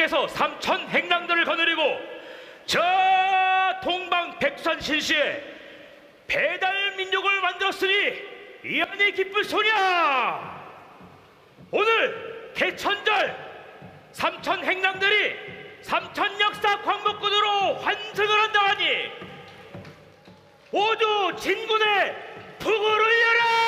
광복군께서 삼천 행랑들을 거느리고 저 동방 백두산 신시에 배달민족을 만들었으니 이 안이 기쁠 소냐. 오늘 개천절 삼천 행랑들이 삼천 역사 광복군으로 환승을 한다 하니 모두 진군의 북을 울려라.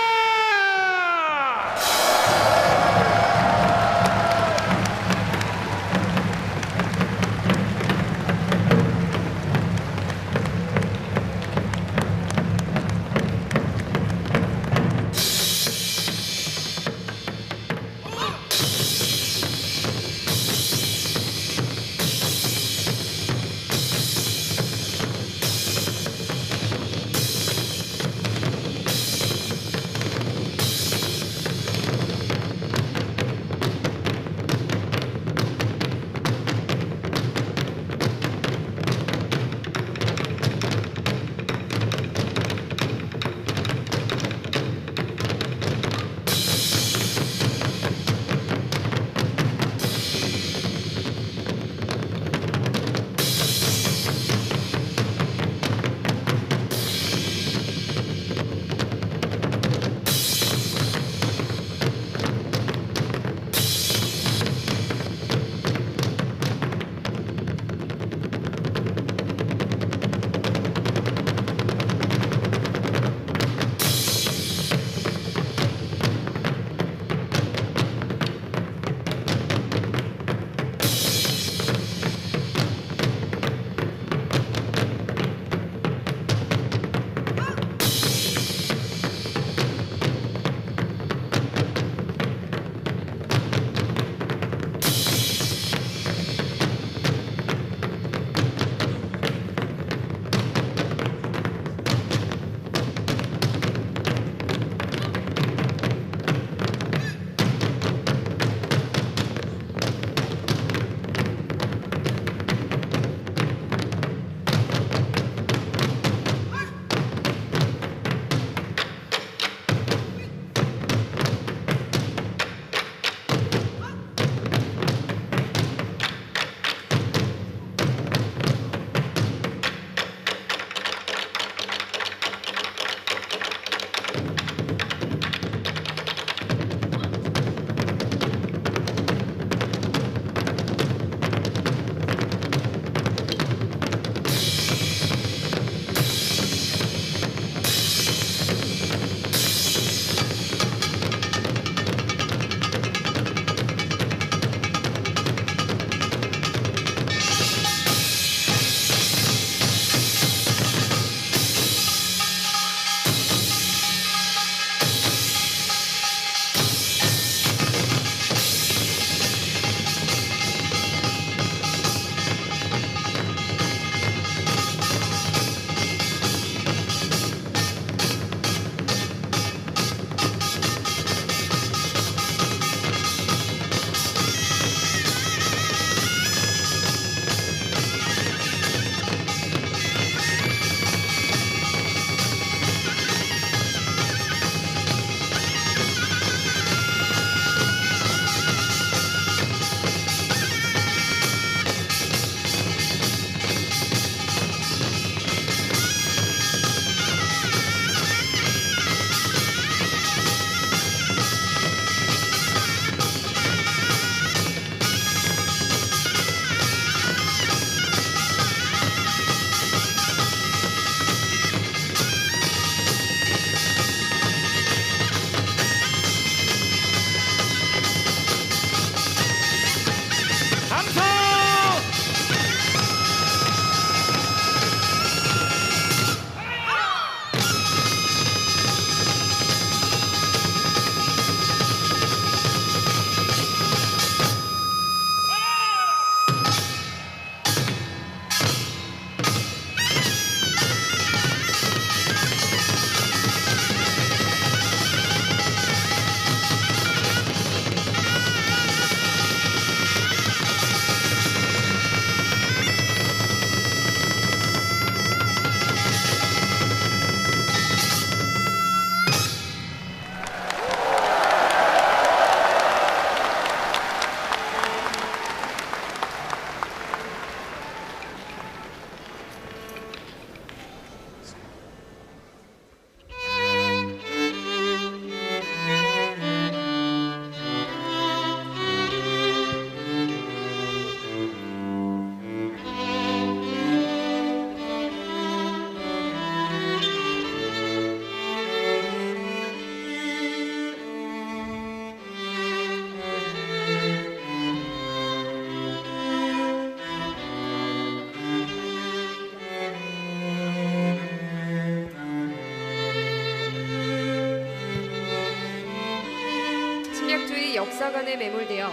역사관에 매몰되어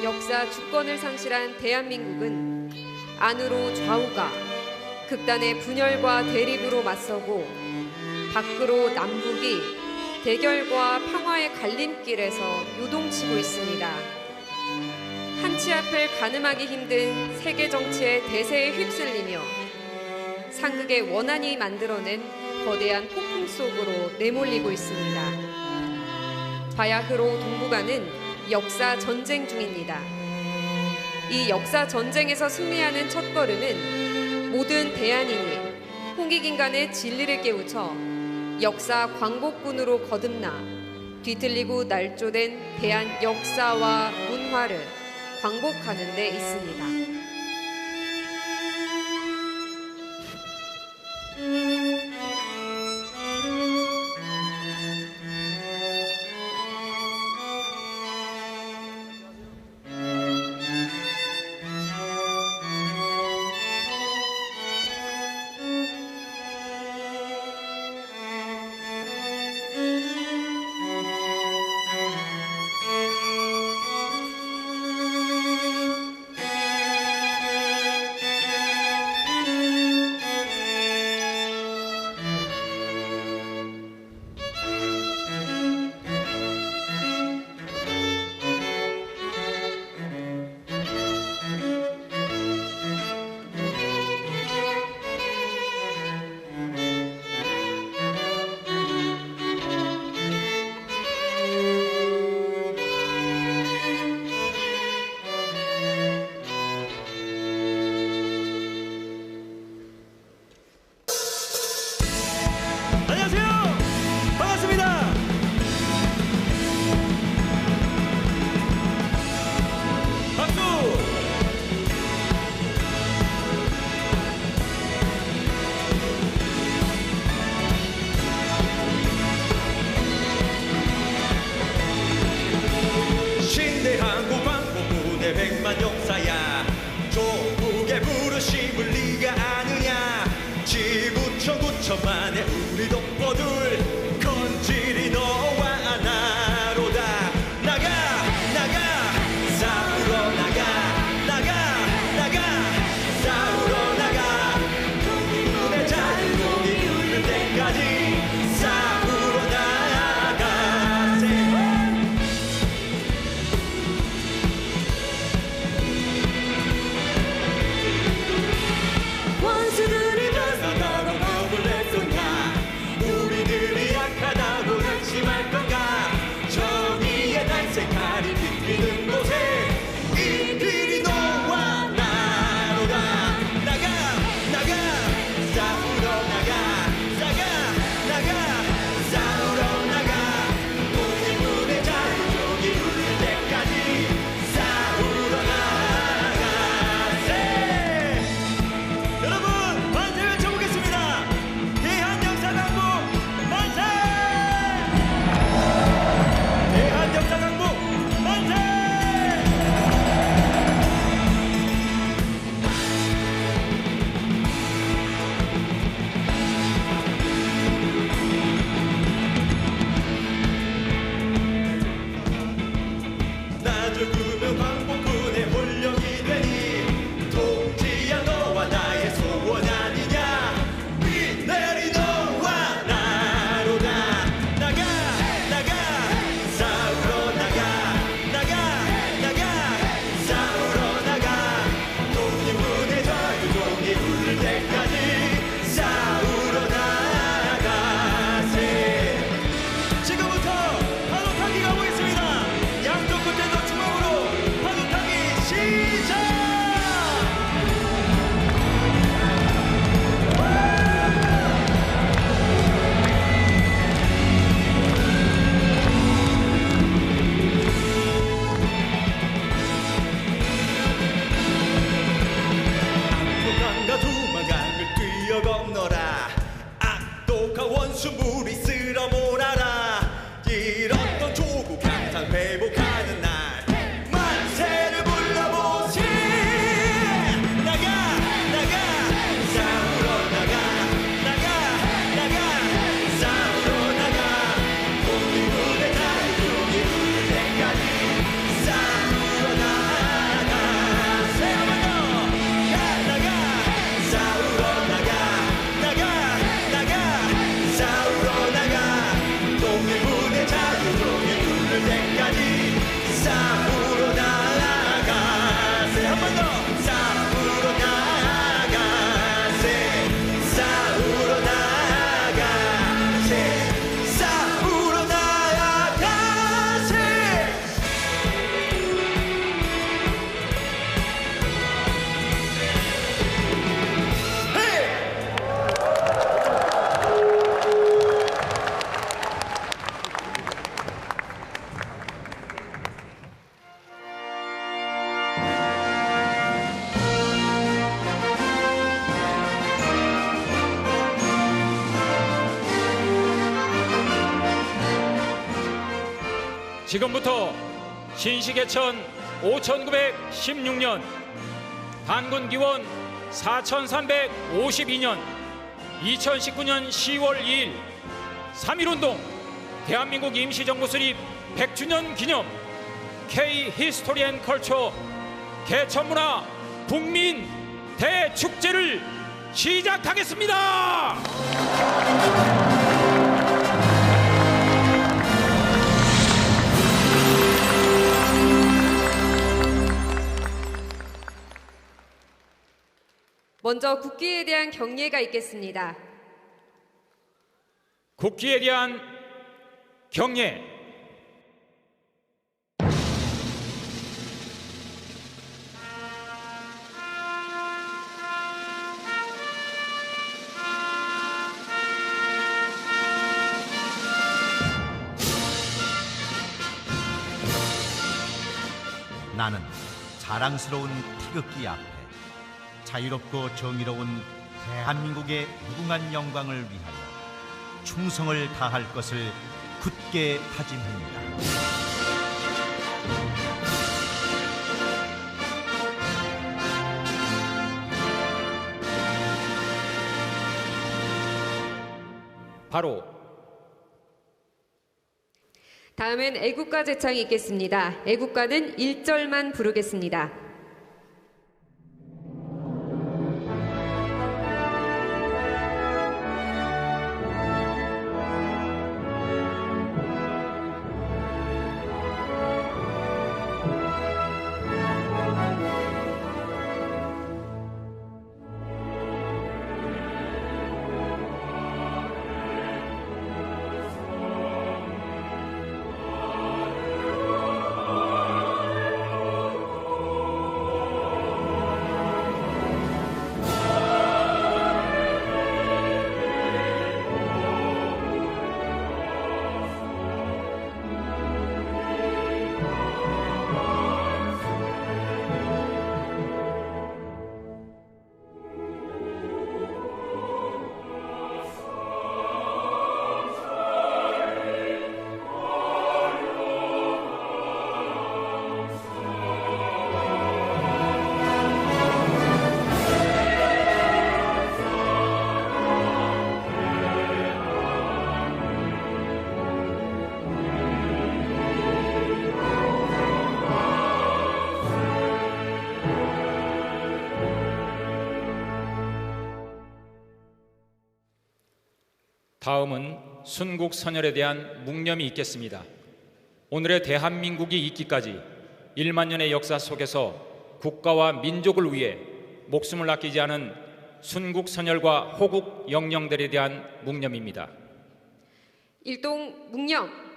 역사 주권을 상실한 대한민국은 안으로 좌우가 극단의 분열과 대립으로 맞서고 밖으로 남북이 대결과 평화의 갈림길에서 요동치고 있습니다. 한치 앞을 가늠하기 힘든 세계 정치의 대세에 휩쓸리며 상극의 원한이 만들어낸 거대한 폭풍 속으로 내몰리고 있습니다. 바야흐로 동북아는 역사 전쟁 중입니다. 이 역사 전쟁에서 승리하는 첫걸음은 모든 대한인이 홍익인간의 진리를 깨우쳐 역사 광복군으로 거듭나 뒤틀리고 날조된 대한 역사와 문화를 광복하는 데 있습니다. 안녕하세요. 반갑습니다. 박수. 신대한 고방고군의 백만 역사야 조국의 부르심을 네가 아느냐 지구촌 구천만의 우리 동포들 건질이 너와 나로다 나가 나가 싸우러 나가 나가 나가 싸우러 나가 국민의 자유공이 울릴 때까지 싸우러 나가세 원수들이 벗어나고 겁을 냈었냐 우리들이 지금부터 신시개천 5916년, 단군기원 4352년, 2019년 10월 2일 3.1운동 대한민국 임시정부 수립 100주년 기념 K 히스토리 앤 컬처 개천문화 국민 대축제를 시작하겠습니다. 먼저 국기에 대한 경례가 있겠습니다. 국기에 대한 경례. 나는 자랑스러운 태극기 앞에 자유롭고 정의로운 대한민국의 무궁한 영광을 위하여 충성을 다할 것을 굳게 다짐합니다. 바로 다음은 애국가 제창이 있겠습니다. 애국가는 1절만 부르겠습니다. 다음은 순국선열에 대한 묵념이 있겠습니다. 오늘의 대한민국이 있기까지 1만 년의 역사 속에서 국가와 민족을 위해 목숨을 아끼지 않은 순국선열과 호국 영령들에 대한 묵념입니다. 일동 묵념.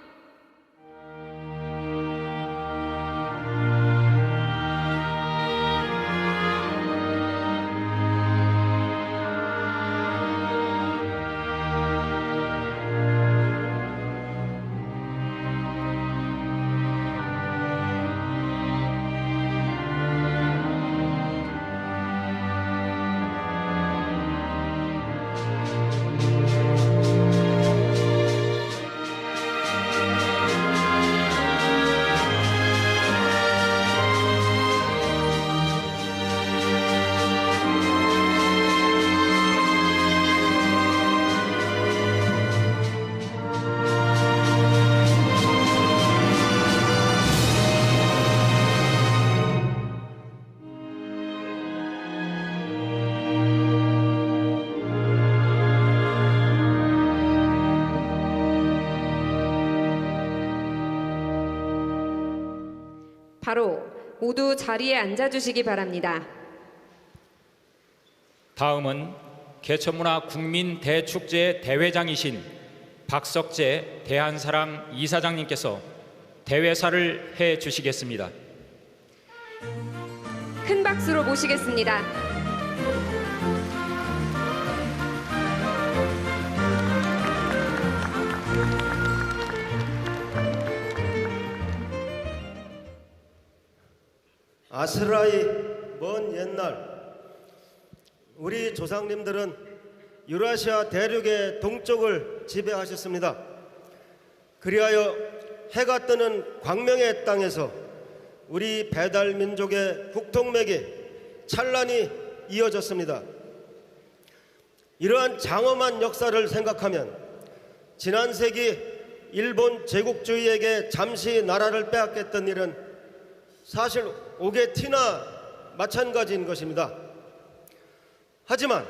바로 모두 자리에 앉아주시기 바랍니다. 다음은 개천문화 국민 대축제 대회장이신 박석재 대한사랑 이사장님께서 대회사를 해 주시겠습니다. 큰 박수로 모시겠습니다. 아스라이 먼 옛날 우리 조상님들은 유라시아 대륙의 동쪽을 지배하셨습니다. 그리하여 해가 뜨는 광명의 땅에서 우리 배달민족의 국통맥이 찬란히 이어졌습니다. 이러한 장엄한 역사를 생각하면 지난 세기 일본 제국주의에게 잠시 나라를 빼앗겼던 일은 사실 옥의 티나 마찬가지인 것입니다. 하지만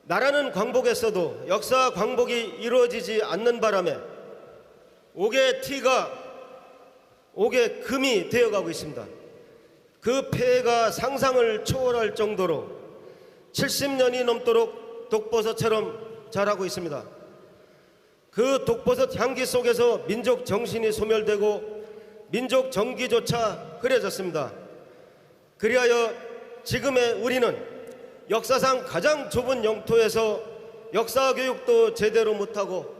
나라는 광복했어도 역사 광복이 이루어지지 않는 바람에 옥의 티가 옥의 금이 되어가고 있습니다. 그 폐해가 상상을 초월할 정도로 70년이 넘도록 독버섯처럼 자라고 있습니다. 그 독버섯 향기 속에서 민족 정신이 소멸되고 민족 정기조차 흐려졌습니다. 그리하여 지금의 우리는 역사상 가장 좁은 영토에서 역사 교육도 제대로 못하고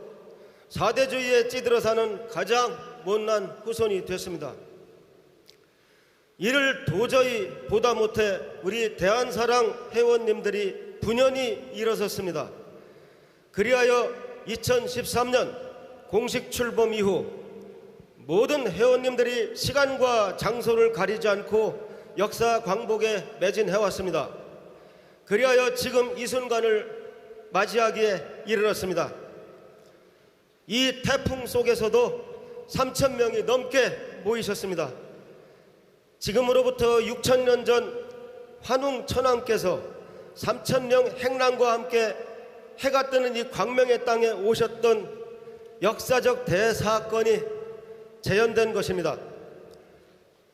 사대주의에 찌들어 사는 가장 못난 후손이 됐습니다. 이를 도저히 보다 못해 우리 대한사랑 회원님들이 분연히 일어섰습니다. 그리하여 2013년 공식 출범 이후 모든 회원님들이 시간과 장소를 가리지 않고 역사 광복에 매진해왔습니다. 그리하여 지금 이 순간을 맞이하기에 이르렀습니다. 이 태풍 속에서도 3,000명이 넘게 모이셨습니다. 지금으로부터 6,000년 전 환웅 천왕께서 3,000명 행랑과 함께 해가 뜨는 이 광명의 땅에 오셨던 역사적 대사건이 재현된 것입니다.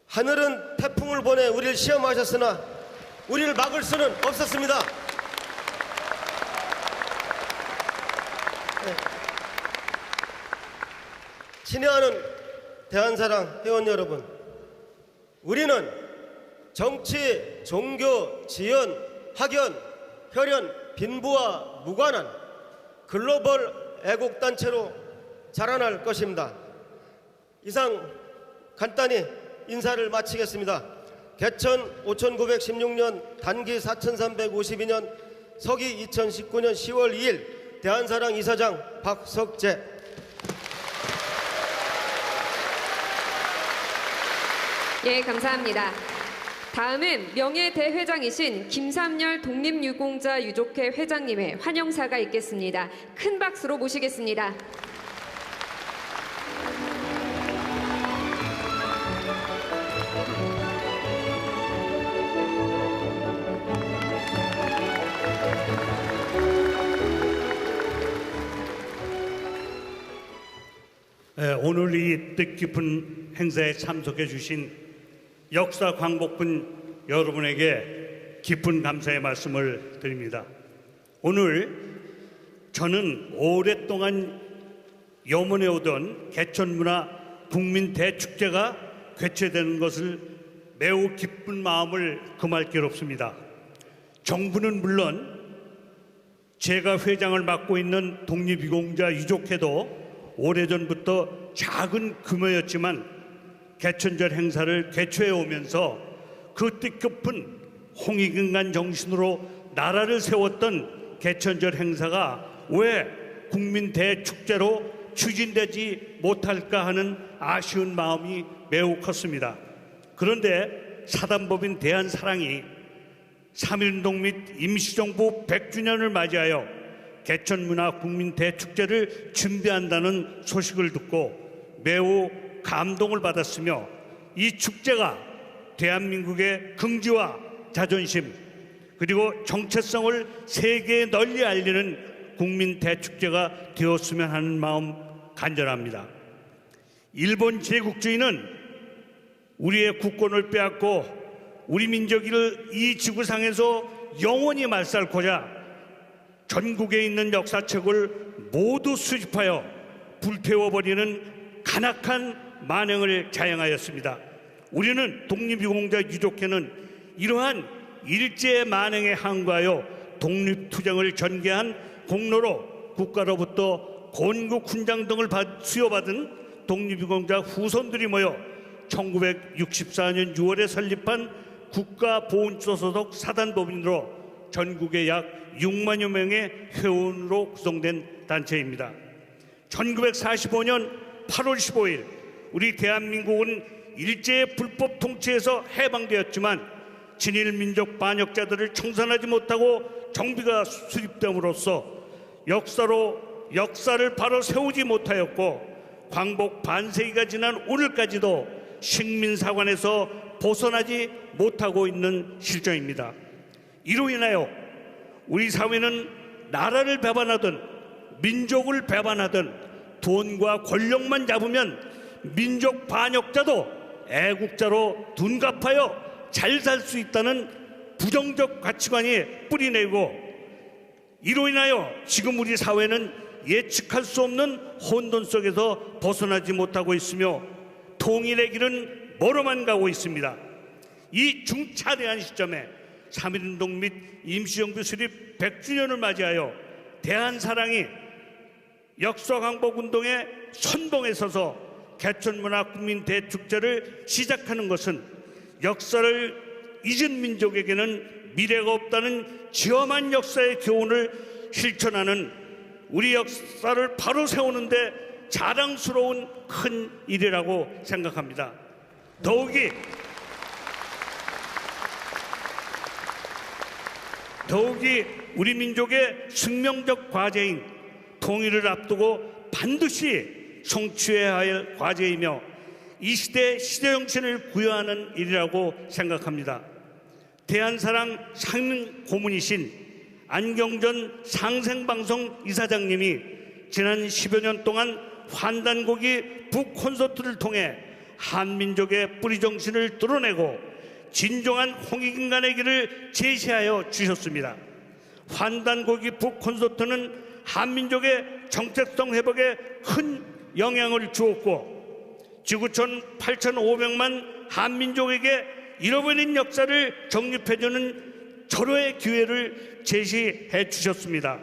하늘은 태풍을 보내 우리를 시험하셨으나 우리를 막을 수는 없었습니다. 친애하는 대한사랑 회원 여러분, 우리는 정치, 종교, 지연, 학연, 혈연, 빈부와 무관한 글로벌 애국단체로 자라날 것입니다. 이상 간단히 인사를 마치겠습니다. 개천 5916년, 단기 4352년, 서기 2019년 10월 2일 대한사랑 이사장 박석재. 예, 감사합니다. 다음은 명예대회장이신 김삼열 독립유공자 유족회 회장님의 환영사가 있겠습니다. 큰 박수로 모시겠습니다. 오늘 이 뜻깊은 행사에 참석해 주신 역사 광복군 여러분에게 깊은 감사의 말씀을 드립니다. 오늘 저는 오랫동안 염원해오던 개천문화 국민대축제가 개최되는 것을 매우 기쁜 마음을 금할 길 없습니다. 정부는 물론 제가 회장을 맡고 있는 독립유공자 유족회도 오래전부터 작은 규모였지만 개천절 행사를 개최해 오면서 그 뜻깊은 홍익인간 정신으로 나라를 세웠던 개천절 행사가 왜 국민 대축제로 추진되지 못할까 하는 아쉬운 마음이 매우 컸습니다. 그런데 사단법인 대한사랑이 3.1운동 및 임시정부 100주년을 맞이하여 개천문화 국민 대축제를 준비한다는 소식을 듣고 매우 감동을 받았으며 이 축제가 대한민국의 긍지와 자존심 그리고 정체성을 세계에 널리 알리는 국민 대축제가 되었으면 하는 마음 간절합니다. 일본 제국주의는 우리의 국권을 빼앗고 우리 민족을 이 지구상에서 영원히 말살고자 전국에 있는 역사책을 모두 수집하여 불태워버리는 간악한 만행을 자행하였습니다. 우리는 독립유공자 유족회는 이러한 일제 만행에 항거하여 독립투쟁을 전개한 공로로 국가로부터 건국 훈장 등을 수여받은 독립유공자 후손들이 모여 1964년 6월에 설립한 국가보훈소속 사단법인으로 전국에 약 6만여 명의 회원으로 구성된 단체입니다. 1945년 8월 15일 우리 대한민국은 일제의 불법 통치에서 해방되었지만 친일 민족 반역자들을 청산하지 못하고 정비가 수립됨으로써 역사를 바로 세우지 못하였고 광복 반세기가 지난 오늘까지도 식민사관에서 벗어나지 못하고 있는 실정입니다. 이로 인하여 우리 사회는 나라를 배반하든 민족을 배반하든 돈과 권력만 잡으면 민족 반역자도 애국자로 둔갑하여 잘 살 수 있다는 부정적 가치관이 뿌리내고, 이로 인하여 지금 우리 사회는 예측할 수 없는 혼돈 속에서 벗어나지 못하고 있으며 통일의 길은 멀어만 가고 있습니다. 이 중차대한 시점에 3.1운동 및 임시정부 수립 100주년을 맞이하여 대한사랑이 역사광복운동의 선봉에 서서 개천문화 국민대축제를 시작하는 것은 역사를 잊은 민족에게는 미래가 없다는 지엄한 역사의 교훈을 실천하는, 우리 역사를 바로 세우는데 자랑스러운 큰 일이라고 생각합니다. 더욱이 우리 민족의 숙명적 과제인 통일을 앞두고 반드시 성취해야 할 과제이며 이 시대 시대정신을 구현하는 일이라고 생각합니다. 대한사랑 상임 고문이신 안경전 상생방송 이사장님이 지난 10여 년 동안 환단고기 북콘서트를 통해 한민족의 뿌리정신을 드러내고 진정한 홍익인간의 길을 제시하여 주셨습니다. 환단고기 북콘서트는 한민족의 정체성 회복에 큰 영향을 주었고 지구촌 8,500만 한민족에게 잃어버린 역사를 정립해주는 절호의 기회를 제시해 주셨습니다.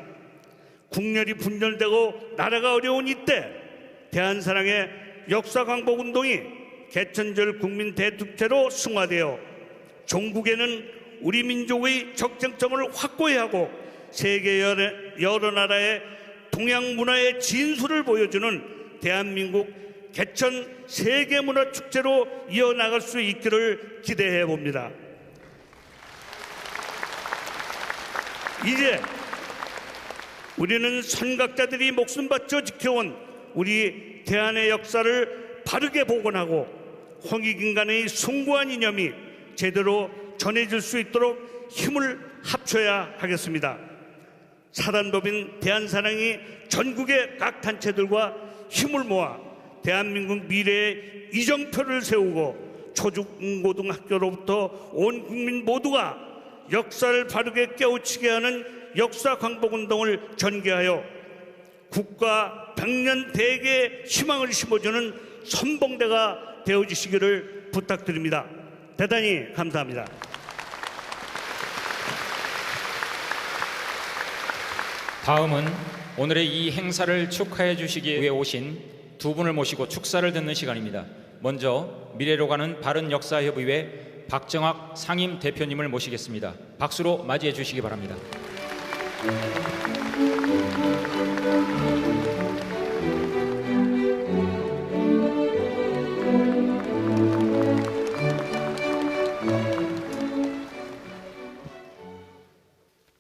국렬이 분열되고 나라가 어려운 이때 대한사랑의 역사광복운동이 개천절 국민대축제로 승화되어 종국에는 우리 민족의 적정성을 확고히 하고 세계 여러 나라의 동양 문화의 진수를 보여주는 대한민국 개천 세계문화축제로 이어나갈 수 있기를 기대해 봅니다. 이제 우리는 선각자들이 목숨 바쳐 지켜온 우리 대한의 역사를 바르게 복원하고 홍익인간의 숭고한 이념이 제대로 전해질 수 있도록 힘을 합쳐야 하겠습니다. 사단법인 대한사랑이 전국의 각 단체들과 힘을 모아 대한민국 미래의 이정표를 세우고 초중고등학교로부터 온 국민 모두가 역사를 바르게 깨우치게 하는 역사광복운동을 전개하여 국가 100년 대계의 희망을 심어주는 선봉대가 되어주시기를 부탁드립니다. 대단히 감사합니다. 다음은 오늘의 이 행사를 축하해 주시기 위해 오신 두 분을 모시고 축사를 듣는 시간입니다. 먼저 미래로 가는 바른역사협의회 박정학 상임 대표님을 모시겠습니다. 박수로 맞이해 주시기 바랍니다.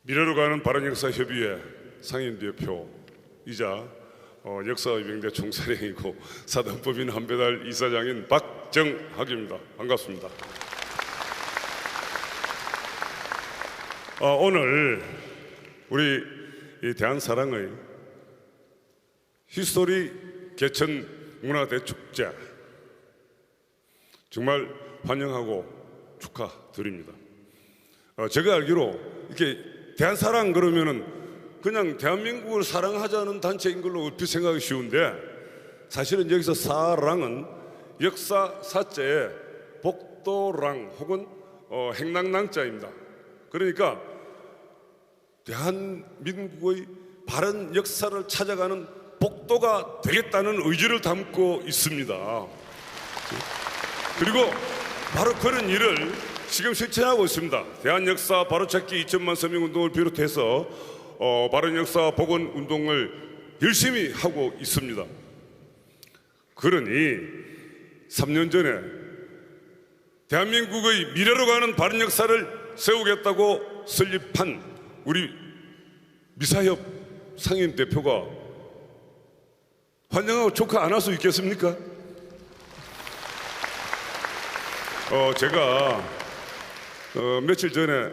미래로 가는 바른역사협의회 상임대표이자 역사의병대 총사령이고 사단법인 한배달 이사장인 박정학입니다. 반갑습니다. 오늘 우리 이 대한사랑의 히스토리 개천 문화대축제 정말 환영하고 축하드립니다. 제가 알기로 이렇게 대한사랑 그러면은 그냥 대한민국을 사랑하자는 단체인 걸로 얼핏 생각이 쉬운데 사실은 여기서 사랑은 역사 사자의 복도랑 혹은 행랑랑자입니다. 그러니까 대한민국의 바른 역사를 찾아가는 복도가 되겠다는 의지를 담고 있습니다. 그리고 바로 그런 일을 지금 실천하고 있습니다. 대한역사 바로찾기 2천만 서명운동을 비롯해서 바른역사 복원운동을 열심히 하고 있습니다. 그러니 3년 전에 대한민국의 미래로 가는 바른 역사를 세우겠다고 설립한 우리 미사협 상임 대표가 환영하고 축하 안 할 수 있겠습니까? 제가 며칠 전에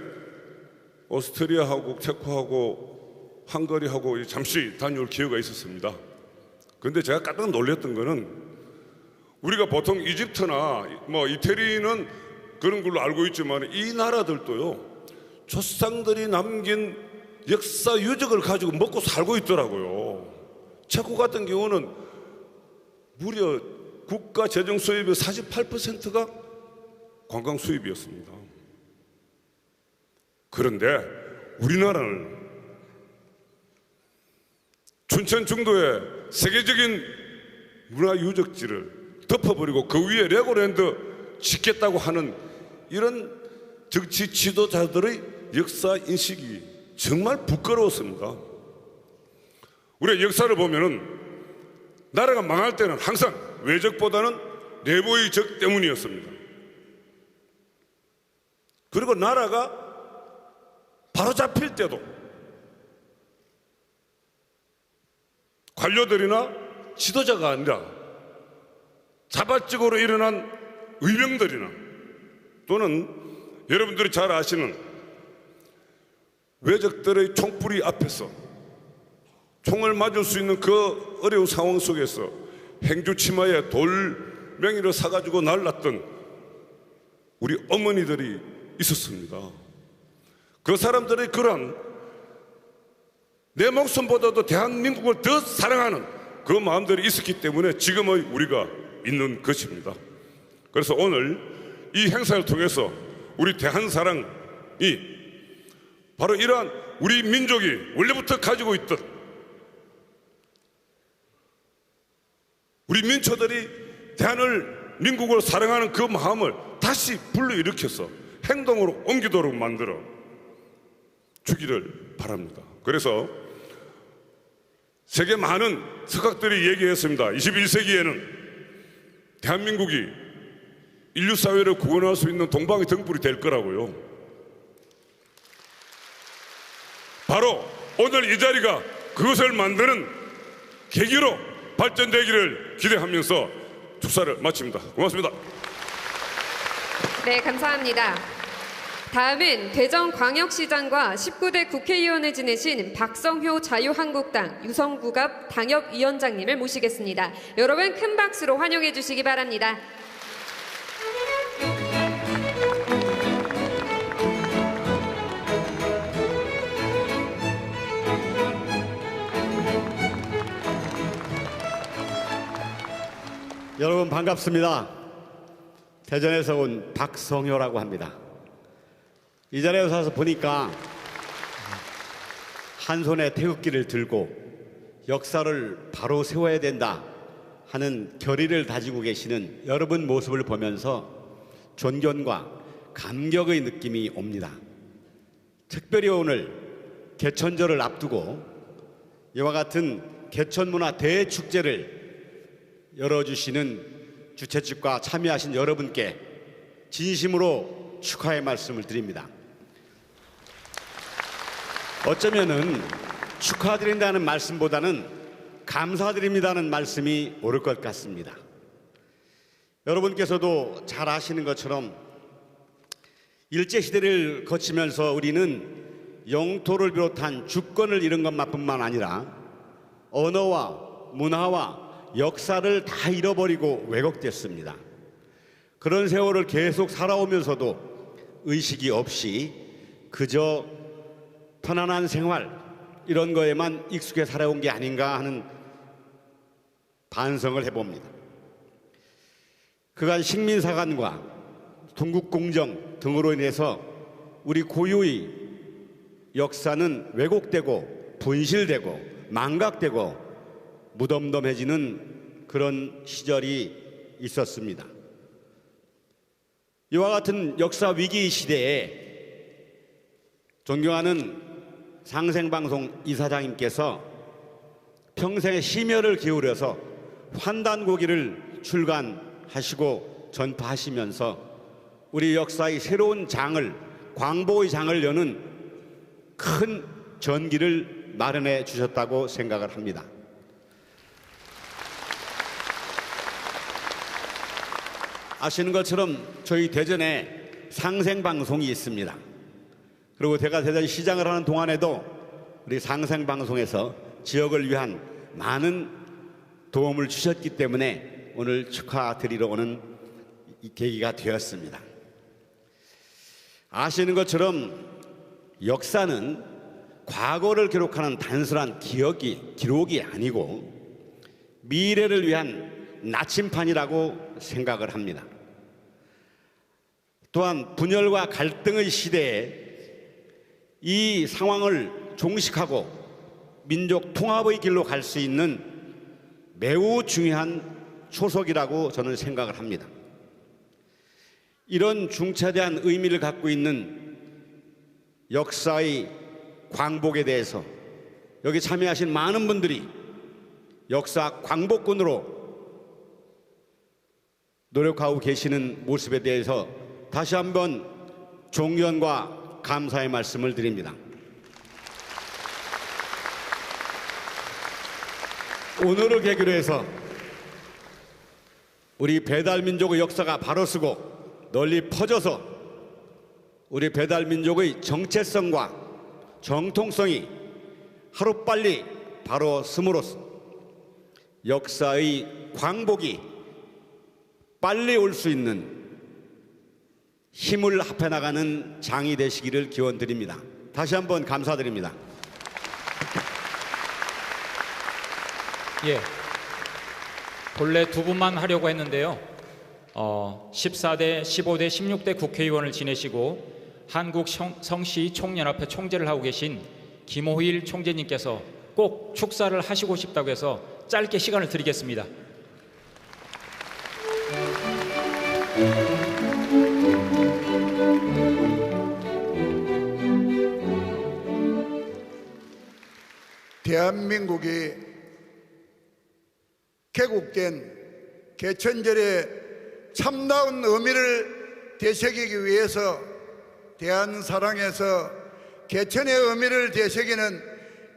오스트리아하고 체코하고 헝가리하고 잠시 다녀올 기회가 있었습니다. 그런데 제가 깜짝 놀랐던 거는 우리가 보통 이집트나 이태리는 그런 걸로 알고 있지만 이 나라들도요 조상들이 남긴 역사 유적을 가지고 먹고 살고 있더라고요. 체코 같은 경우는 무려 국가 재정 수입의 48%가 관광 수입이었습니다. 그런데 우리나라는 춘천 중도에 세계적인 문화유적지를 덮어버리고 그 위에 레고랜드 짓겠다고 하는 이런 정치 지도자들의 역사 인식이 정말 부끄러웠습니다. 우리가 역사를 보면은 나라가 망할 때는 항상 외적보다는 내부의 적 때문이었습니다. 그리고 나라가 바로 잡힐 때도 관료들이나 지도자가 아니라 자발적으로 일어난 의병들이나 또는 여러분들이 잘 아시는 외적들의 총뿌리 앞에서 총을 맞을 수 있는 그 어려운 상황 속에서 행주치마에 돌멩이를 사가지고 날랐던 우리 어머니들이 있었습니다. 그 사람들의 그런 내 목숨보다도 대한민국을 더 사랑하는 그 마음들이 있었기 때문에 지금의 우리가 있는 것입니다. 그래서 오늘 이 행사를 통해서 우리 대한사랑이 바로 이러한 우리 민족이 원래부터 가지고 있던 우리 민초들이 대한을 민국을 사랑하는 그 마음을 다시 불러일으켜서 행동으로 옮기도록 만들어 주기를 바랍니다. 그래서 세계 많은 석학들이 얘기했습니다. 21세기에는 대한민국이 인류 사회를 구원할 수 있는 동방의 등불이 될 거라고요. 바로 오늘 이 자리가 그것을 만드는 계기로 발전되기를 기대하면서 축사를 마칩니다. 고맙습니다. 네, 감사합니다. 다음은 대전광역시장과 19대 국회의원을 지내신 박성효 자유한국당 유성구갑 당협위원장님을 모시겠습니다. 여러분 큰 박수로 환영해 주시기 바랍니다. 여러분 반갑습니다. 대전에서 온 박성효라고 합니다. 이 자리에 와서 보니까 한 손에 태극기를 들고 역사를 바로 세워야 된다 하는 결의를 다지고 계시는 여러분 모습을 보면서 존경과 감격의 느낌이 옵니다. 특별히 오늘 개천절을 앞두고 이와 같은 개천문화 대축제를 열어주시는 주최 측과 참여하신 여러분께 진심으로 축하의 말씀을 드립니다. 어쩌면은 축하드린다는 말씀보다는 감사드립니다는 말씀이 옳을 것 같습니다. 여러분께서도 잘 아시는 것처럼 일제시대를 거치면서 우리는 영토를 비롯한 주권을 잃은 것뿐만 아니라 언어와 문화와 역사를 다 잃어버리고 왜곡됐습니다. 그런 세월을 계속 살아오면서도 의식이 없이 그저 편안한 생활 이런 거에만 익숙해 살아온 게 아닌가 하는 반성을 해봅니다. 그간 식민사관과 동국공정 등으로 인해서 우리 고유의 역사는 왜곡되고 분실되고 망각되고 무덤덤해지는 그런 시절이 있었습니다. 이와 같은 역사 위기 시대에 존경하는 상생방송 이사장님께서 평생의 심혈을 기울여서 환단고기를 출간 하시고 전파하시면서 우리 역사의 새로운 장을, 광복의 장을 여는 큰 전기를 마련해 주셨다고 생각을 합니다. 아시는 것처럼 저희 대전에 상생방송이 있습니다. 그리고 제가 대전 시장을 하는 동안에도 우리 상생방송에서 지역을 위한 많은 도움을 주셨기 때문에 오늘 축하드리러 오는 이 계기가 되었습니다. 아시는 것처럼 역사는 과거를 기록하는 단순한 기록이 아니고 미래를 위한 나침판이라고 생각을 합니다. 또한 분열과 갈등의 시대에 이 상황을 종식하고 민족 통합의 길로 갈 수 있는 매우 중요한 초석이라고 저는 생각을 합니다. 이런 중차대한 의미를 갖고 있는 역사의 광복에 대해서 여기 참여하신 많은 분들이 역사 광복군으로 노력하고 계시는 모습에 대해서 다시 한번 존경과 감사의 말씀을 드립니다. 오늘을 계기로 해서 우리 배달민족의 역사가 바로서고 널리 퍼져서 우리 배달민족의 정체성과 정통성이 하루빨리 바로 섬으로써 역사의 광복이 빨리 올 수 있는 힘을 합해 나가는 장이 되시기를 기원드립니다. 다시 한번 감사드립니다. 예, 본래 두 분만 하려고 했는데요. 14대, 15대, 16대 국회의원을 지내시고 한국 성시 총연합회 총재를 하고 계신 김호일 총재님께서 꼭 축사를 하시고 싶다고 해서 짧게 시간을 드리겠습니다. 대한민국이 개국된 개천절의 참다운 의미를 되새기기 위해서 대한사랑에서 개천의 의미를 되새기는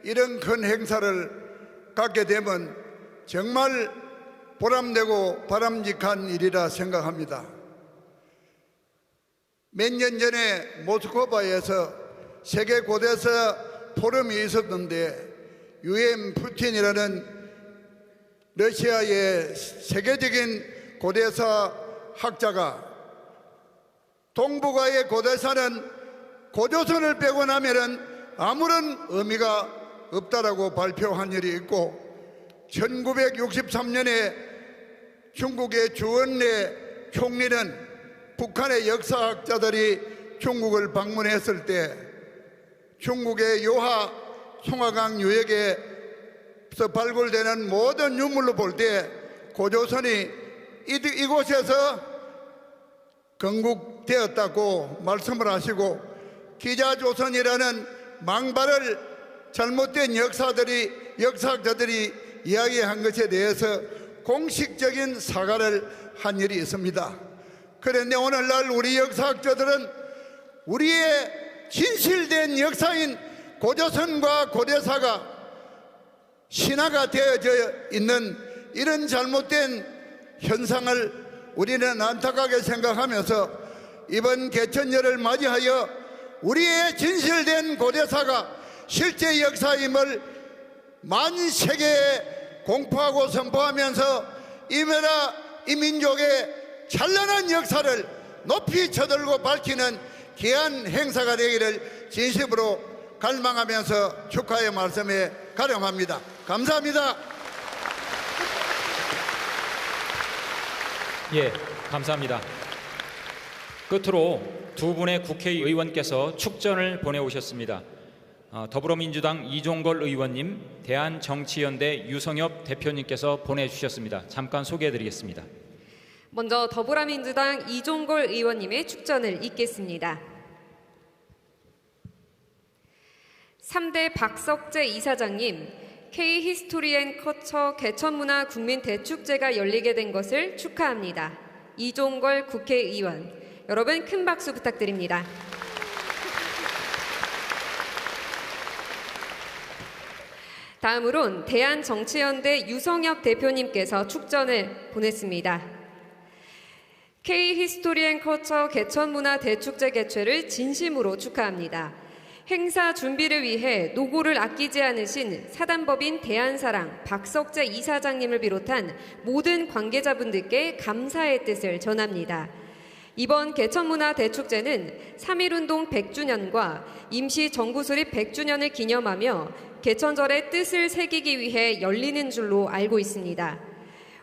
이런 큰 행사를 갖게 되면 정말 보람되고 바람직한 일이라 생각합니다. 몇 년 전에 모스크바에서 세계 고대사 포럼이 있었는데 유엔 푸틴이라는 러시아의 세계적인 고대사 학자가 동북아의 고대사는 고조선을 빼고 나면은 아무런 의미가 없다라고 발표한 일이 있고 1963년에 중국의 주원래 총리는 북한의 역사학자들이 중국을 방문했을 때 중국의 요하 송화강 유역에서 발굴되는 모든 유물로 볼 때 고조선이 이곳에서 건국되었다고 말씀을 하시고 기자조선이라는 망발을 잘못된 역사학자들이 이야기한 것에 대해서 공식적인 사과를 한 일이 있습니다. 그런데 오늘날 우리 역사학자들은 우리의 진실된 역사인 고조선과 고대사가 신화가 되어져 있는 이런 잘못된 현상을 우리는 안타깝게 생각하면서 이번 개천절을 맞이하여 우리의 진실된 고대사가 실제 역사임을 만 세계에 공포하고 선포하면서 이메라 이 민족의 찬란한 역사를 높이 쳐들고 밝히는 귀한 행사가 되기를 진심으로 갈망하면서 축하의 말씀에 가름합니다. 감사합니다. 예, 감사합니다. 끝으로 두 분의 국회의원께서 축전을 보내오셨습니다. 더불어민주당 이종걸 의원님, 대한정치연대 유성엽 대표님께서 보내주셨습니다. 잠깐 소개해드리겠습니다. 먼저 더불어민주당 이종걸 의원님의 축전을 읽겠습니다. 3대 박석재 이사장님, K 히스토리 앤 커처 개천문화 국민 대축제가 열리게 된 것을 축하합니다. 이종걸 국회의원, 여러분 큰 박수 부탁드립니다. 다음으론 대한정치연대 유성혁 대표님께서 축전을 보냈습니다. K 히스토리 앤 커처 개천문화 대축제 개최를 진심으로 축하합니다. 행사 준비를 위해 노고를 아끼지 않으신 사단법인 대한사랑 박석재 이사장님을 비롯한 모든 관계자분들께 감사의 뜻을 전합니다. 이번 개천문화 대축제는 3.1운동 100주년과 임시 정부 수립 100주년을 기념하며 개천절의 뜻을 새기기 위해 열리는 줄로 알고 있습니다.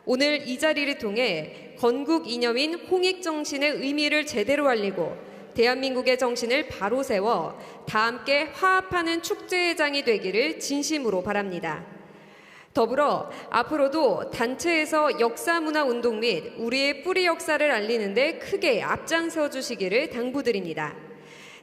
오늘 이 자리를 통해 건국 이념인 홍익정신의 의미를 제대로 알리고 대한민국의 정신을 바로 세워 다 함께 화합하는 축제의 장이 되기를 진심으로 바랍니다. 더불어 앞으로도 단체에서 역사문화운동 및 우리의 뿌리 역사를 알리는 데 크게 앞장서 주시기를 당부드립니다.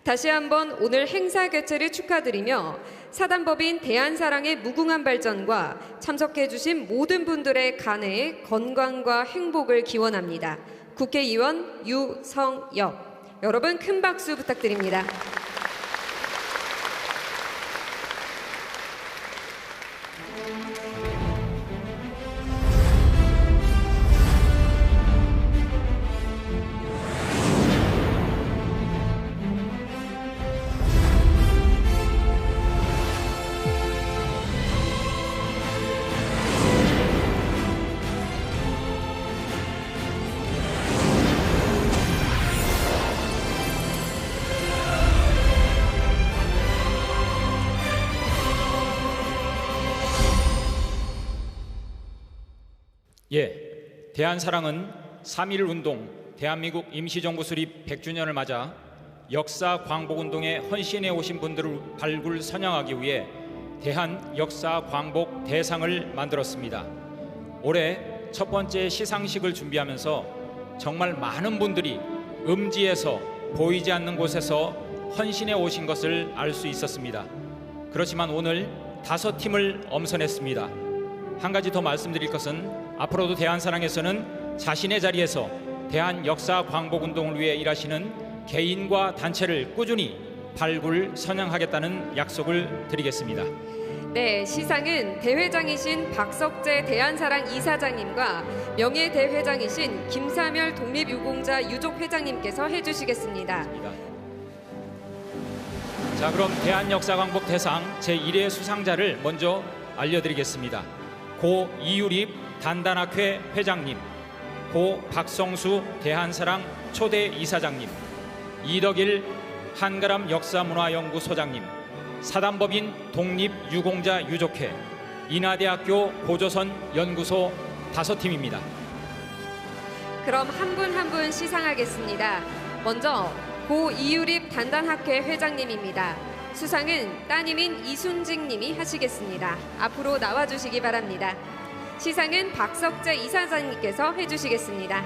다시 한번 오늘 행사 개최를 축하드리며 사단법인 대한사랑의 무궁한 발전과 참석해 주신 모든 분들의 간해의 건강과 행복을 기원합니다. 국회의원 유성엽, 여러분 큰 박수 부탁드립니다. 대한사랑은 3.1운동 대한민국 임시정부 수립 100주년을 맞아 역사 광복운동에 헌신해 오신 분들을 발굴 선양하기 위해 대한 역사 광복 대상을 만들었습니다. 올해 첫 번째 시상식을 준비하면서 정말 많은 분들이 음지에서 보이지 않는 곳에서 헌신해 오신 것을 알 수 있었습니다. 그렇지만 오늘 5팀을 엄선했습니다. 한 가지 더 말씀드릴 것은 앞으로도 대한사랑에서는 자신의 자리에서 대한 역사 광복운동을 위해 일하시는 개인과 단체를 꾸준히 발굴 선양하겠다는 약속을 드리겠습니다. 네, 시상은 대회장이신 박석재 대한사랑 이사장님과 명예대회장이신 김사멸 독립유공자 유족회장님께서 해주시겠습니다. 자, 그럼 대한역사광복 대상 제1회 수상자를 먼저 알려드리겠습니다. 고 이유립 단단학회 회장님, 고 박성수 대한사랑 초대 이사장님, 이덕일 한가람 역사문화연구소장님, 사단법인 독립유공자 유족회, 인하대학교 고조선 연구소 5팀입니다. 그럼 한 분 한 분 시상하겠습니다. 먼저 고 이유립 단단학회 회장님입니다. 수상은 따님인 이순직 님이 하시겠습니다. 앞으로 나와주시기 바랍니다. 시상은 박석재 이사장님께서 해주시겠습니다.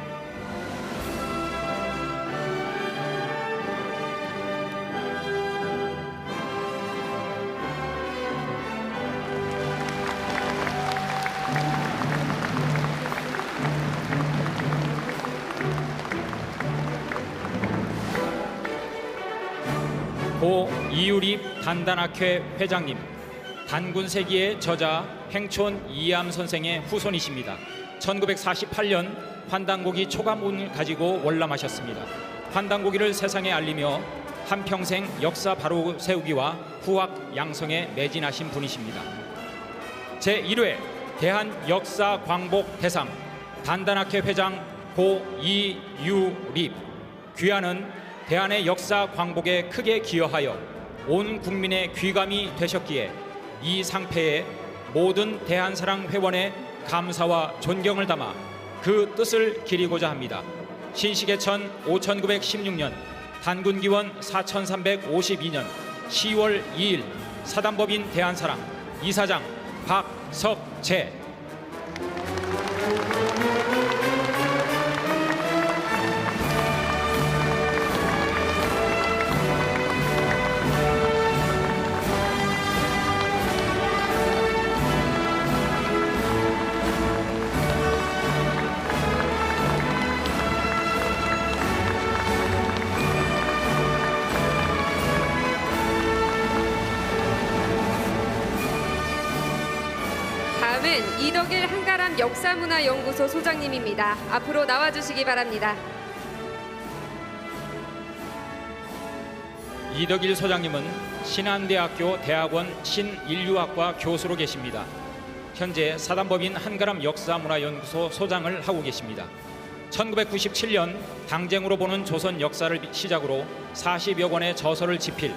고 이유립 단단학회 회장님, 단군세기의 저자 행촌 이암 선생의 후손이십니다. 1948년 환단고기 초가문을 가지고 월남하셨습니다. 환단고기를 세상에 알리며 한평생 역사 바로 세우기와 후학 양성에 매진하신 분이십니다. 제1회 대한역사광복 대상 단단학회 회장 고 이유립, 귀하는 대한의 역사 광복에 크게 기여하여 온 국민의 귀감이 되셨기에 이 상패에 모든 대한사랑 회원의 감사와 존경을 담아 그 뜻을 기리고자 합니다. 신시계천 5916년, 단군기원 4352년 10월 2일 사단법인 대한사랑 이사장 박석재. 다음은 이덕일 한가람 역사문화연구소 소장님입니다. 앞으로 나와주시기 바랍니다. 이덕일 소장님은 신한대학교 대학원 신인류학과 교수로 계십니다. 현재 사단법인 한가람 역사문화연구소 소장을 하고 계십니다. 1997년 당쟁으로 보는 조선 역사를 시작으로 40여 권의 저서를 집필,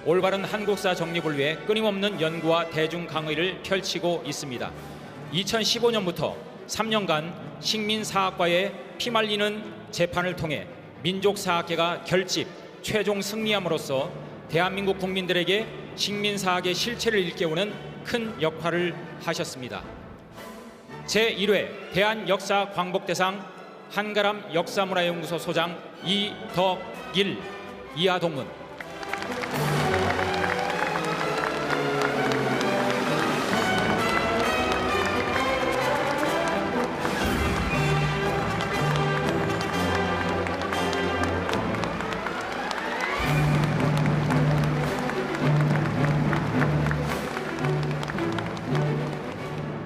올바른 한국사 정립을 위해 끊임없는 연구와 대중 강의를 펼치고 있습니다. 2015년부터 3년간 식민사학과의 피말리는 재판을 통해 민족사학계가 결집, 최종 승리함으로써 대한민국 국민들에게 식민사학의 실체를 일깨우는 큰 역할을 하셨습니다. 제1회 대한역사광복대상 한가람 역사문화연구소 소장 이덕일, 이하동문.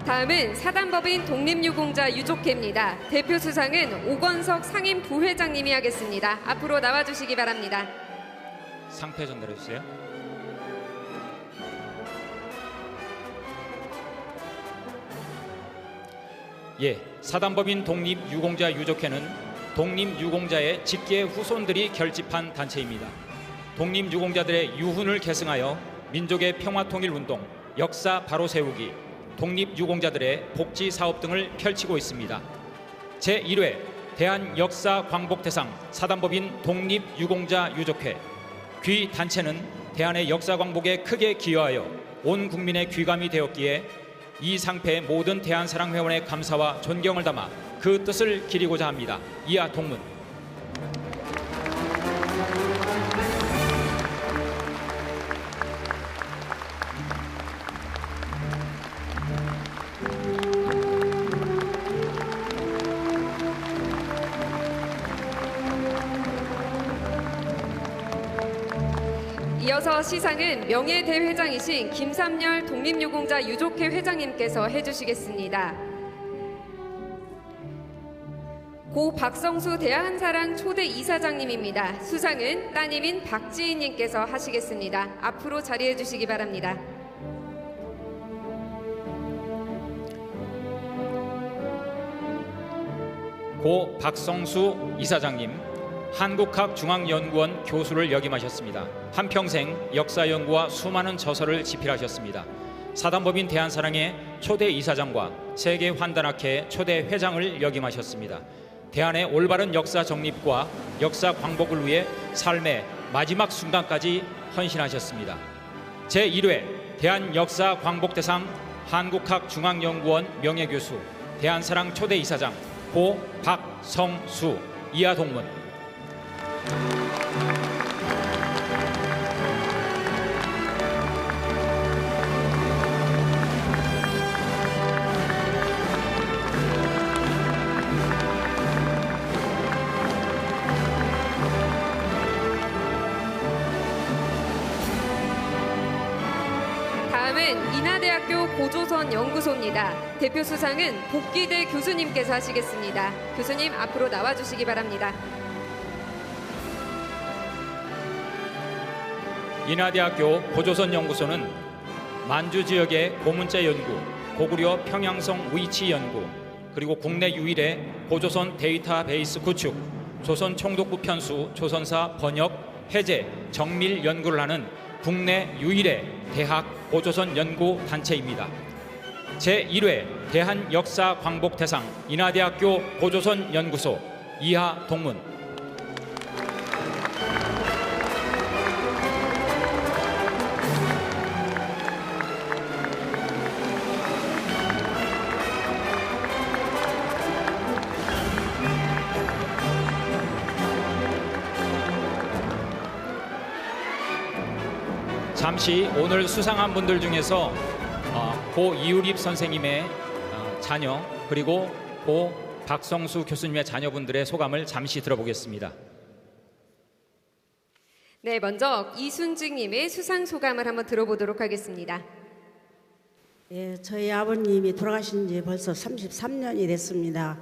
다음은 사단법인 독립유공자 유족회입니다. 대표 수상은 오건석 상임 부회장님이 하겠습니다. 앞으로 나와주시기 바랍니다. 상패 전달해 주세요. 예, 사단법인 독립유공자 유족회는 독립유공자의 직계 후손들이 결집한 단체입니다. 독립유공자들의 유훈을 계승하여 민족의 평화통일운동, 역사 바로 세우기, 독립유공자들의 복지사업 등을 펼치고 있습니다. 제1회 대한역사광복대상 사단법인 독립유공자 유족회. 귀 단체는 대한의 역사광복에 크게 기여하여 온 국민의 귀감이 되었기에 이 상패에 모든 대한사랑회원의 감사와 존경을 담아 그 뜻을 기리고자 합니다. 이하 동문. 이어서 시상은 명예대회장이신 김삼열 독립유공자 유족회 회장님께서 해주시겠습니다. 고 박성수 대한사랑 초대 이사장님입니다. 수상은 따님인 박지희님께서 하시겠습니다. 앞으로 자리해 주시기 바랍니다. 고 박성수 이사장님, 한국학중앙연구원 교수를 역임하셨습니다. 한평생 역사연구와 수많은 저서를 집필하셨습니다. 사단법인 대한사랑의 초대 이사장과 세계환단학회 초대 회장을 역임하셨습니다. 대한의 올바른 역사 정립과 역사 광복을 위해 삶의 마지막 순간까지 헌신하셨습니다. 제1회 대한역사광복대상 한국학중앙연구원 명예교수, 대한사랑 초대 이사장 고 박성수, 이하동문. 다음은 인하대학교 고조선 연구소입니다. 대표 수상은 복귀대 교수님께서 하시겠습니다. 교수님 앞으로 나와주시기 바랍니다. 인하대학교 고조선 연구소는 만주 지역의 고문자 연구, 고구려 평양성 위치 연구, 그리고 국내 유일의 고조선 데이터베이스 구축, 조선 총독부 편수, 조선사 번역, 해제, 정밀 연구를 하는 국내 유일의 대학 고조선 연구 단체입니다. 제1회 대한역사광복대상 인하대학교 고조선 연구소, 이하동문. 잠시 오늘 수상한 분들 중에서 고 이유립 선생님의 자녀, 그리고 고 박성수 교수님의 자녀분들의 소감을 잠시 들어보겠습니다. 네, 먼저 이순직님의 수상 소감을 한번 들어보도록 하겠습니다. 예, 저희 아버님이 돌아가신 지 벌써 33년이 됐습니다.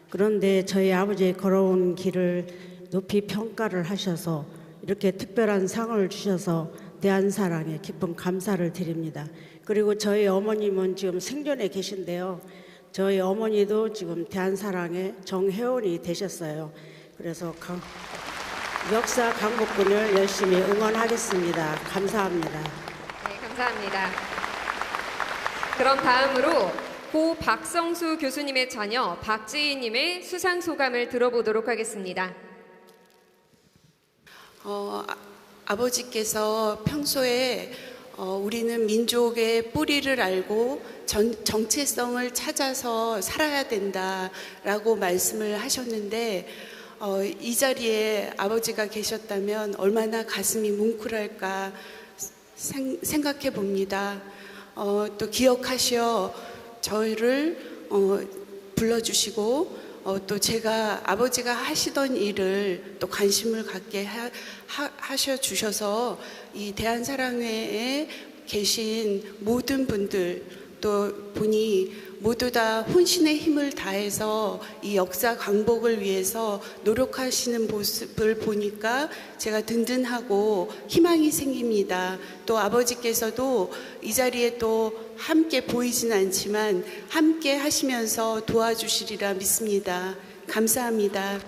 그런데 저희 아버지의 걸어온 길을 높이 평가를 하셔서 이렇게 특별한 상을 주셔서 대한사랑에 깊은 감사를 드립니다. 그리고 저희 어머님은 지금 생존에 계신데요. 저희 어머니도 지금 대한사랑의 정회원이 되셨어요. 그래서 역사 강복군을 열심히 응원하겠습니다. 감사합니다. 네, 감사합니다. 그럼 다음으로 고 박성수 교수님의 자녀 박지희님의 수상 소감을 들어보도록 하겠습니다. 아버지께서 평소에 우리는 민족의 뿌리를 알고 정체성을 찾아서 살아야 된다라고 말씀을 하셨는데 이 자리에 아버지가 계셨다면 얼마나 가슴이 뭉클할까 생각해 봅니다. 또 기억하시어 저희를 불러주시고 또 제가 아버지가 하시던 일을 또 관심을 갖게 하셔 주셔서 이 대한사랑회에 계신 모든 분들 또 보니 모두 다 혼신의 힘을 다해서 이 역사 광복을 위해서 노력하시는 모습을 보니까 제가 든든하고 희망이 생깁니다. 또 아버지께서도 이 자리에 또 함께 보이진 않지만 함께 하시면서 도와주시리라 믿습니다. 감사합니다.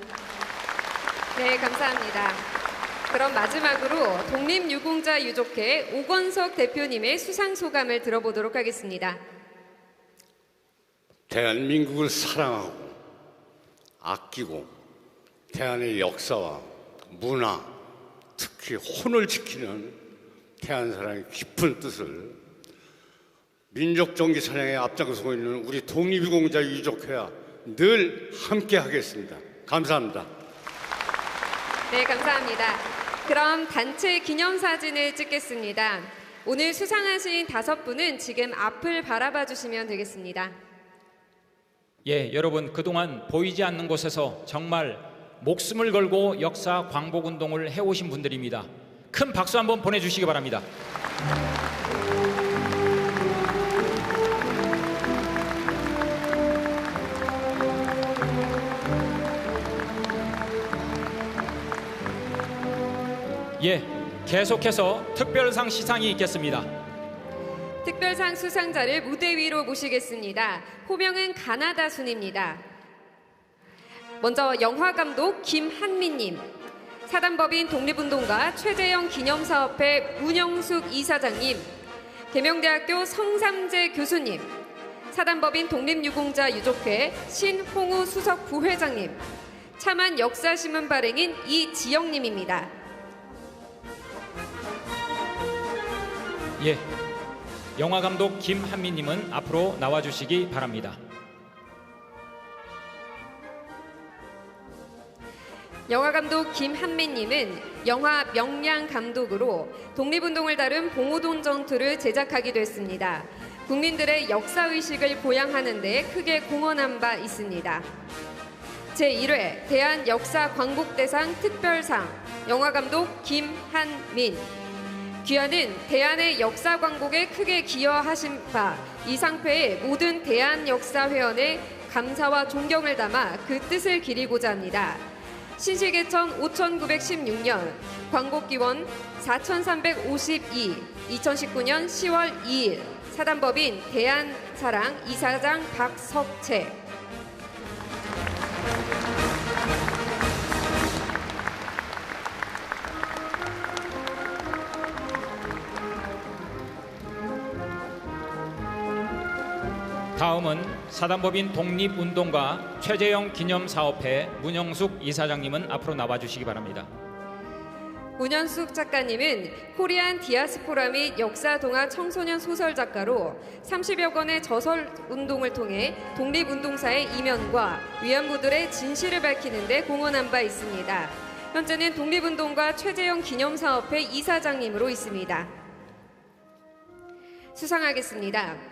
네, 감사합니다. 그럼 마지막으로 독립유공자 유족회 오건석 대표님의 수상 소감을 들어보도록 하겠습니다. 대한민국을 사랑하고 아끼고 대한의 역사와 문화, 특히 혼을 지키는 대한사랑의 깊은 뜻을 민족정기 사냥에 앞장서고 있는 우리 독립유공자 유족회와 늘 함께 하겠습니다. 감사합니다. 네, 감사합니다. 그럼 단체 기념사진을 찍겠습니다. 오늘 수상하신 5분은 지금 앞을 바라봐 주시면 되겠습니다. 예, 여러분 그동안 보이지 않는 곳에서 정말 목숨을 걸고 역사 광복운동을 해오신 분들입니다. 큰 박수 한번 보내주시기 바랍니다. 예, 계속해서 특별상 시상이 있겠습니다. 특별상 수상자를 무대 위로 모시겠습니다. 호명은 가나다 순입니다. 먼저 영화감독 김한민님, 사단법인 독립운동가 최재형 기념사업회 문영숙 이사장님, 계명대학교 성삼재 교수님, 사단법인 독립유공자 유족회 신홍우 수석 부회장님, 참한 역사신문 발행인 이지영님입니다. 예, 영화감독 김한민님은 앞으로 나와주시기 바랍니다. 영화감독 김한민님은 영화 명량 감독으로 독립운동을 다룬 봉오동 전투를 제작하기도 했습니다. 국민들의 역사의식을 보양하는 데 크게 공헌한 바 있습니다. 제1회 대한역사광복대상 특별상 영화감독 김한민, 귀하는 대한의 역사광복에 크게 기여하신 바 이 상패에 모든 대한역사회원의 감사와 존경을 담아 그 뜻을 기리고자 합니다. 신시개천 5916년, 광복기원 4352, 2019년 10월 2일, 사단법인 대한사랑 이사장 박석채. 다음은 사단법인 독립운동가 최재형 기념사업회 문영숙 이사장님은 앞으로 나와주시기 바랍니다. 문현숙 작가님은 코리안 디아스포라 및 역사동화 청소년 소설 작가로 30여 권의 저설 운동을 통해 독립운동사의 이면과 위안부들의 진실을 밝히는 데 공헌한 바 있습니다. 현재는 독립운동가 최재형 기념사업회 이사장님으로 있습니다. 수상하겠습니다.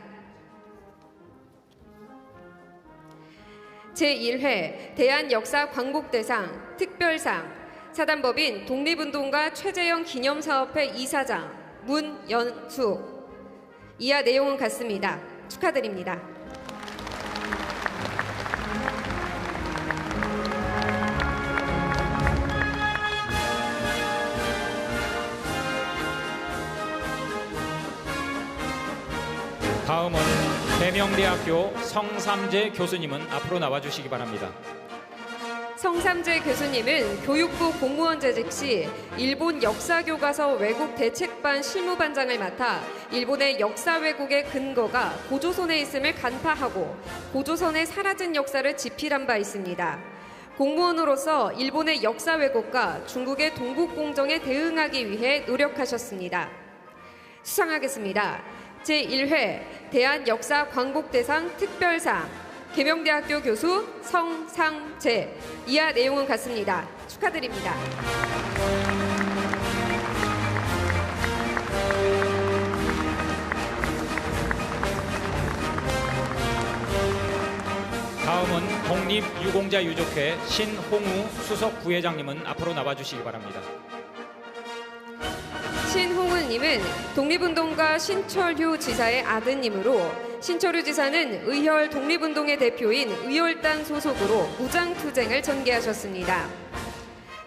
제1회 대한역사광복대상 특별상 사단법인 독립운동가 최재형 기념사업회 이사장 문연숙, 이하 내용은 같습니다. 축하드립니다. 다음은 대명대학교 성삼재 교수님은 앞으로 나와주시기 바랍니다. 성삼재 교수님은 교육부 공무원 재직 시 일본 역사교과서 외국 대책반 실무반장을 맡아 일본의 역사 왜곡의 근거가 고조선에 있음을 간파하고 고조선의 사라진 역사를 지필한 바 있습니다. 공무원으로서 일본의 역사 왜곡과 중국의 동북공정에 대응하기 위해 노력하셨습니다. 수상하겠습니다. 제1회 대한역사광복대상 특별상 계명대학교 교수 성상재. 이하 내용은 같습니다. 축하드립니다. 다음은 독립유공자유족회 신홍우 수석 부회장님은 앞으로 나와주시기 바랍니다. 신홍우님은 독립운동가 신철휴 지사의 아드님으로 신철휴 지사는 의혈 독립운동의 대표인 의혈단 소속으로 무장투쟁을 전개하셨습니다.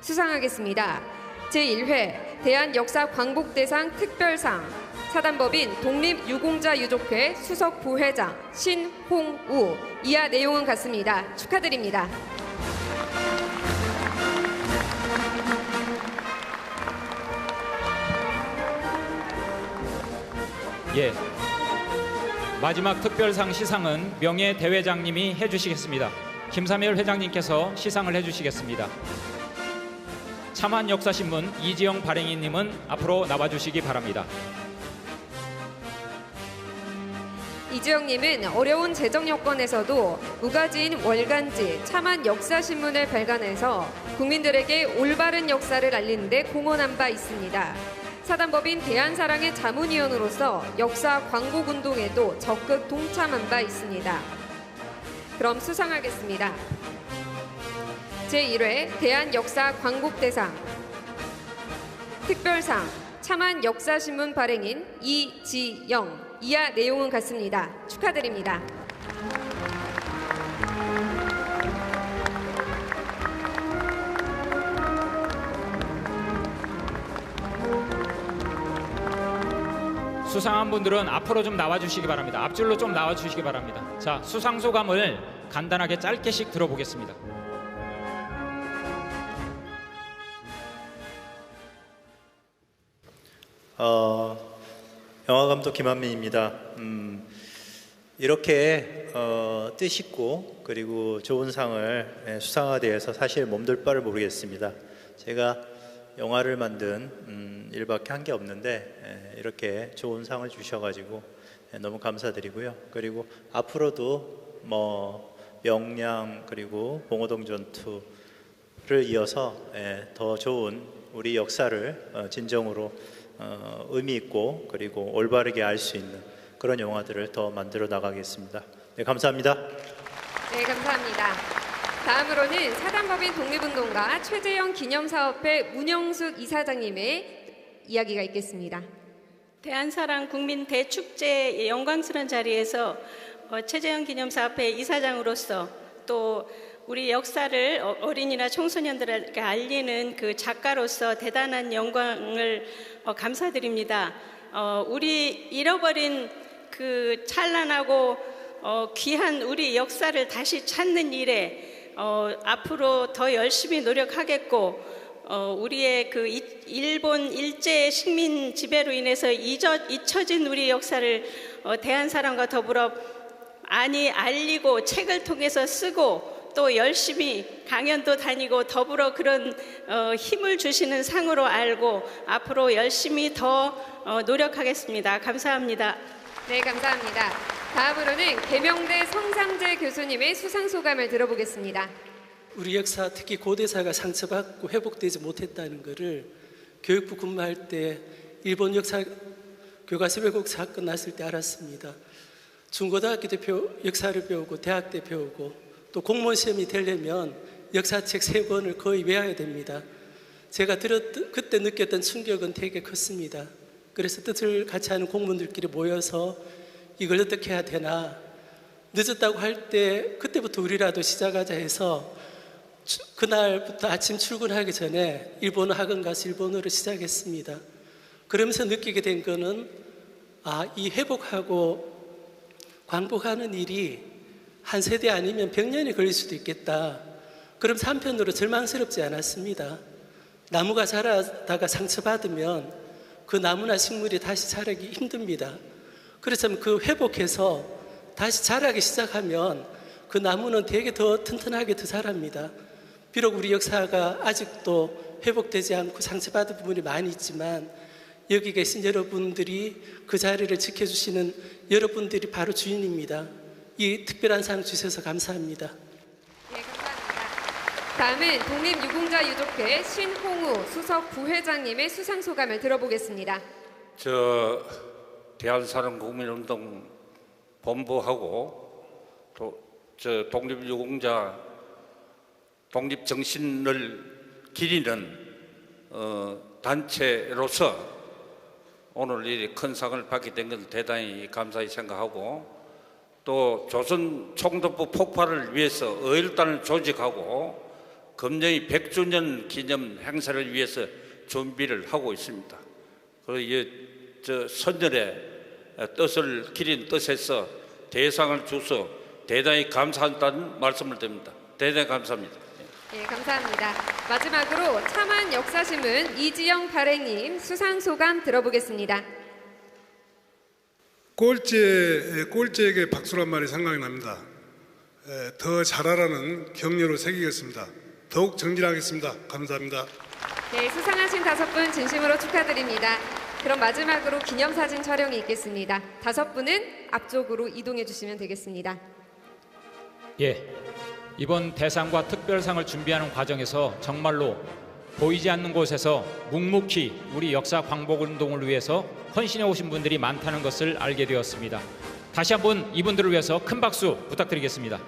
수상하겠습니다. 제1회 대한역사광복대상 특별상 사단법인 독립유공자유족회 수석 부회장 신홍우. 이하 내용은 같습니다. 축하드립니다. 예. 마지막 특별상 시상은 명예대회장님이 해주시겠습니다. 김삼열 회장님께서 시상을 해주시겠습니다. 참한역사신문 이지영 발행인님은 앞으로 나와주시기 바랍니다. 이지영님은 어려운 재정 여건에서도 무가지인 월간지 참한역사신문을 발간해서 국민들에게 올바른 역사를 알리는 데 공헌한 바 있습니다. 사단법인 대한사랑의 자문위원으로서 역사 광복운동에도 적극 동참한 바 있습니다. 그럼 수상하겠습니다. 제1회 대한역사광복대상 특별상 참한역사신문 발행인 이지영. 이하 내용은 같습니다. 축하드립니다. 수상한 분들은 앞으로 좀 나와주시기 바랍니다. 앞줄로 좀 나와주시기 바랍니다. 자, 수상 소감을 간단하게 짧게씩 들어보겠습니다. 영화감독 김한민입니다. 이렇게 뜻있고 그리고 좋은 상을 수상하게 돼서 사실 몸둘 바를 모르겠습니다. 제가 영화를 만든 일밖에 한 게 없는데 이렇게 좋은 상을 주셔가지고 너무 감사드리고요. 그리고 앞으로도 명량 그리고 봉오동 전투를 이어서 더 좋은 우리 역사를 진정으로 의미 있고 그리고 올바르게 알 수 있는 그런 영화들을 더 만들어 나가겠습니다. 네, 감사합니다. 네, 감사합니다. 다음으로는 사단법인 독립운동가 최재형 기념사업회 문영숙 이사장님의 이야기가 있겠습니다. 대한사랑 국민 대축제 영광스러운 자리에서 최재형 기념사업회 이사장으로서 또 우리 역사를 어린이나 청소년들에게 알리는 그 작가로서 대단한 영광을 감사드립니다. 우리 잃어버린 그 찬란하고 귀한 우리 역사를 다시 찾는 일에 앞으로 더 열심히 노력하겠고 우리의 그 일본 일제 식민 지배로 인해서 잊혀진 우리 역사를 대한사랑과 더불어 많이 알리고 책을 통해서 쓰고 또 열심히 강연도 다니고 더불어 그런 힘을 주시는 상으로 알고 앞으로 열심히 더 노력하겠습니다. 감사합니다. 네, 감사합니다. 다음으로는 계명대 성삼재 교수님의 수상 소감을 들어보겠습니다. 우리 역사 특히 고대사가 상처받고 회복되지 못했다는 것을 교육부 근무할 때 일본 역사 교과서 왜곡 사건 났을 때 알았습니다. 중고등학교 때 역사를 배우고 대학 때 배우고 또 공무원 시험이 되려면 역사책 3권을 거의 외워야 됩니다. 제가 그때 느꼈던 충격은 되게 컸습니다. 그래서 뜻을 같이 하는 공무원들끼리 모여서 이걸 어떻게 해야 되나, 늦었다고 할 때 그때부터 우리라도 시작하자 해서 그날부터 아침 출근하기 전에 일본어 학원 가서 일본어를 시작했습니다. 그러면서 느끼게 된 거는 이 회복하고 광복하는 일이 한 세대 아니면 100년이 걸릴 수도 있겠다. 그럼 한편으로 절망스럽지 않았습니다. 나무가 자라다가 상처받으면 그 나무나 식물이 다시 자라기 힘듭니다. 그렇다면 그 회복해서 다시 자라기 시작하면 그 나무는 되게 더 튼튼하게 더 자랍니다. 비록 우리 역사가 아직도 회복되지 않고 상처받은 부분이 많이 있지만 여기 계신 여러분들이 그 자리를 지켜주시는 여러분들이 바로 주인입니다. 이 특별한 상 주셔서 감사합니다. 네, 감사합니다. 다음은 독립유공자유족회 신홍우 수석 부회장님의 수상소감을 들어보겠습니다. 대한사랑국민운동 본부하고 또 독립유공자 독립정신을 기리는 단체로서 오늘 이 큰 상을 받게 된 것을 대단히 감사히 생각하고, 또 조선 총독부 폭발을 위해서 어일단을 조직하고 검정이 100주년 기념 행사를 위해서 준비를 하고 있습니다. 그리고 선열의 뜻을 기린 뜻에서 대상을 주서 대단히 감사한다는 말씀을 드립니다. 대단히 감사합니다. 네, 감사합니다. 마지막으로 참한 역사신문 이지영 발행님 수상소감 들어보겠습니다. 꼴찌에게 박수란 말이 생각이 납니다. 더 잘하라는 격려로 새기겠습니다. 더욱 정진하겠습니다. 감사합니다. 네, 수상하신 5분 진심으로 축하드립니다. 그럼 마지막으로 기념사진 촬영이 있겠습니다. 5분은 앞쪽으로 이동해 주시면 되겠습니다. 예, 이번 대상과 특별상을 준비하는 과정에서 정말로 보이지 않는 곳에서 묵묵히 우리 역사 광복운동을 위해서 헌신해 오신 분들이 많다는 것을 알게 되었습니다. 다시 한번 이분들을 위해서 큰 박수 부탁드리겠습니다.